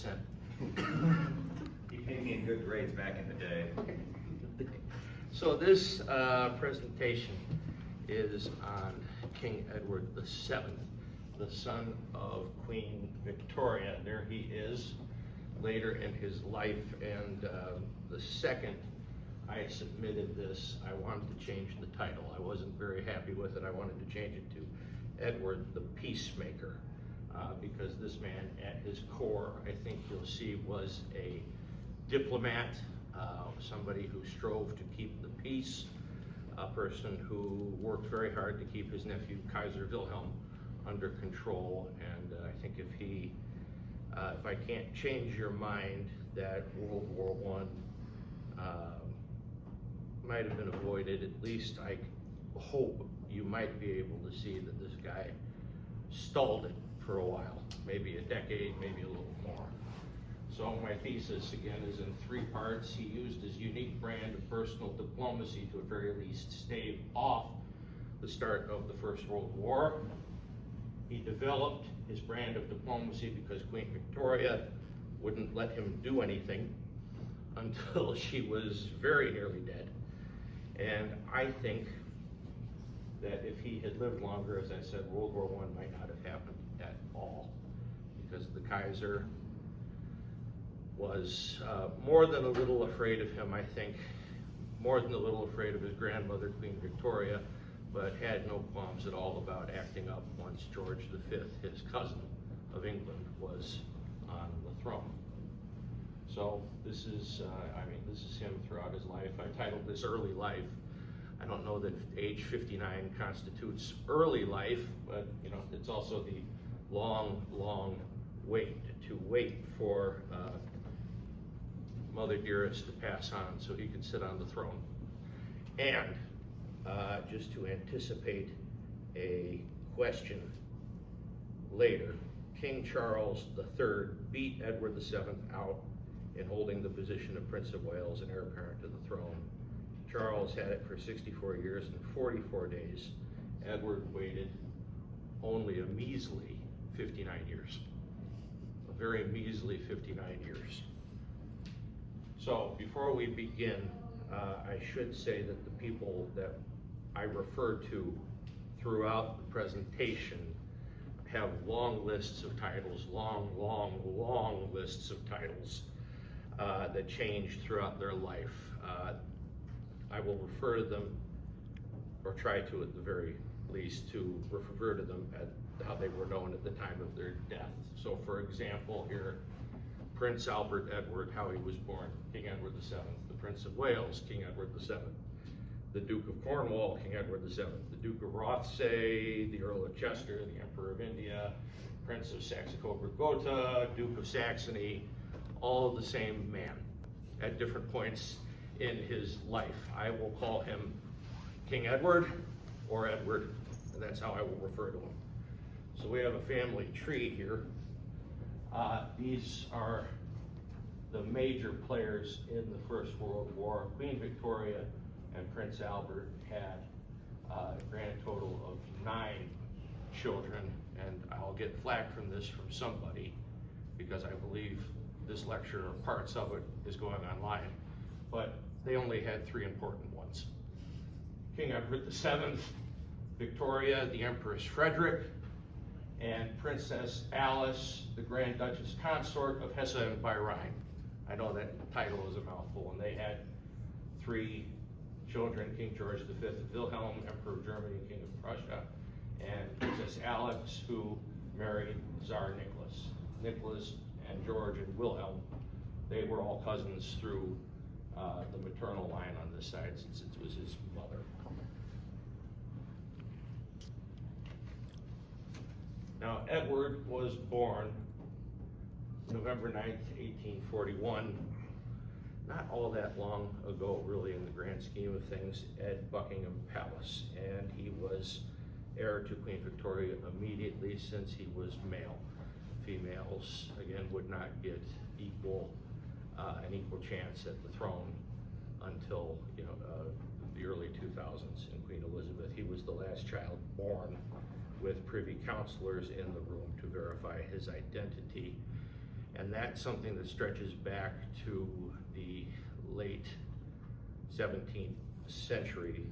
100%. He paid me in good grades back in the day. So this presentation is on King Edward VII, the son of Queen Victoria. There he is later in his life, and the second I submitted this, I wanted to change the title. I wasn't very happy with it. I wanted to change it to Edward the Peacemaker, because this man at his core, I think you'll see, was a diplomat, somebody who strove to keep the peace, a person who worked very hard to keep his nephew Kaiser Wilhelm under control. And I think if I can't change your mind that World War I might have been avoided, at least I hope you might be able to see that this guy stalled it for a while, maybe a decade, maybe a little more. So my thesis, again, is in 3 parts. He used his unique brand of personal diplomacy to at very least stave off the start of the First World War. He developed his brand of diplomacy because Queen Victoria wouldn't let him do anything until she was very nearly dead. And I think that if he had lived longer, as I said, World War I might not have happened at all, because the Kaiser was more than a little afraid of him, I think, more than a little afraid of his grandmother, Queen Victoria, but had no qualms at all about acting up once George V, his cousin of England, was on the throne. So this is, this is him throughout his life. I titled this Early Life. I don't know that age 59 constitutes early life, but it's also the long, long wait for Mother Dearest to pass on so he could sit on the throne. And just to anticipate a question later, King Charles III beat Edward VII out in holding the position of Prince of Wales and heir apparent to the throne. Charles had it for 64 years and 44 days. Edward waited only a measly 59 years. A very measly 59 years. So before we begin, I should say that the people that I refer to throughout the presentation have long lists of titles, long lists of titles that changed throughout their life. I will refer to them, or try to at the very least, to refer to them at how they were known at the time of their death. So for example, here, Prince Albert Edward, how he was born, King Edward VII. The Prince of Wales, King Edward VII. The Duke of Cornwall, King Edward VII. The Duke of Rothesay, the Earl of Chester, the Emperor of India, Prince of Saxe-Coburg-Gotha, Duke of Saxony, all the same man at different points in his life. I will call him King Edward or Edward, and that's how I will refer to him. So we have a family tree here. These are the major players in the First World War. Queen Victoria and Prince Albert had a grand total of 9 children, and I'll get flack from this from somebody because I believe this lecture, or parts of it, is going online, but they only had 3 important ones. King Edward VII, Victoria, the Empress Frederick, and Princess Alice, the Grand Duchess Consort of Hesse and by Rhine. I know that title is a mouthful, and they had 3 children, King George V, Wilhelm, Emperor of Germany, King of Prussia, and Princess Alex, who married Tsar Nicholas. Nicholas and George and Wilhelm, they were all cousins through the maternal line on this side, since it was his mother. Now, Edward was born November 9th, 1841, not all that long ago, really, in the grand scheme of things, at Buckingham Palace. And he was heir to Queen Victoria immediately, since he was male. Females, again, would not get an equal chance at the throne until the early 2000s in Queen Elizabeth. He was the last child born with privy counselors in the room to verify his identity. And that's something that stretches back to the late 17th century,